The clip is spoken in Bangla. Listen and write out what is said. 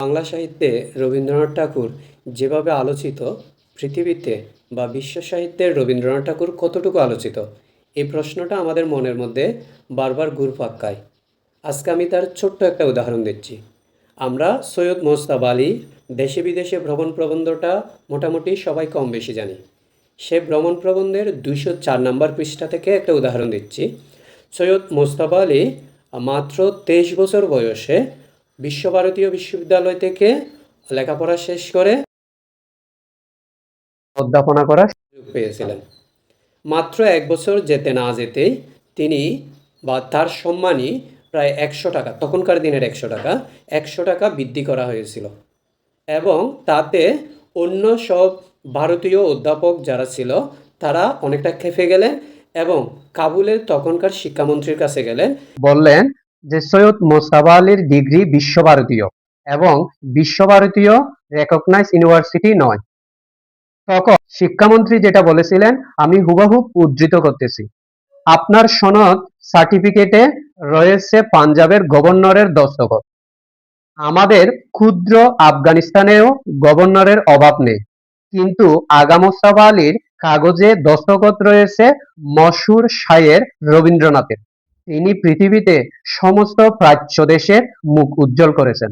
বাংলা সাহিত্যে রবীন্দ্রনাথ ঠাকুর যেভাবে আলোচিত, পৃথিবীতে বা বিশ্ব সাহিত্যে রবীন্দ্রনাথ ঠাকুর কতটুকু আলোচিত, এই প্রশ্নটা আমাদের মনের মধ্যে বারবার ঘুরপাক খায়। আজকে আমি তার ছোট্ট একটা উদাহরণ দিচ্ছি। আমরা সৈয়দ মোজতাবা আলী দেশে বিদেশে ভ্রমণ প্রবন্ধটা মোটামুটি সবাই কম বেশি জানি। সে ভ্রমণ প্রবন্ধের 204 নম্বর পৃষ্ঠা থেকে একটা উদাহরণ দিচ্ছি। সৈয়দ মোজতাবা আলী মাত্র 23 বছর বয়সে বিশ্বভারতীয় বিশ্ববিদ্যালয় থেকে লেখাপড়া শেষ করে অধ্যাপনা করার সুযোগ পেয়েছিলেন। মাত্র 1 বছর যেতে না যেতেই তিনি বা তার সম্মানই প্রায় 100 টাকা, তখনকার দিনের 100 টাকা, 100 টাকা বৃদ্ধি করা হয়েছিল। এবং তাতে অন্য সব ভারতীয় অধ্যাপক যারা ছিল তারা অনেকটা খেপে গেলেন এবং কাবুলের তখনকার শিক্ষামন্ত্রীর কাছে গেলেন, বললেন যে সৈয়দ মোজতাবা আলীর ডিগ্রি বিশ্বভারতীয় এবং বিশ্বভারতীয় রেকগনাইজ ইউনিভার্সিটি নয়। তখন শিক্ষামন্ত্রী যেটা বলেছিলেন আমি হুবহুব উদ্ধৃত করতেছি, আপনার সনদ সার্টিফিকেটে রয়েছে পাঞ্জাবের গভর্নরের দস্তখত। আমাদের ক্ষুদ্র আফগানিস্তানেও গভর্নরের অভাব নেই, কিন্তু আগা মোস্তফা আলীর কাগজে দস্তখত রয়েছে মশহুর শায়ের রবীন্দ্রনাথের। তিনি পৃথিবীতে সমস্ত প্রাচ্য দেশের মুখ উজ্জ্বল করেছেন।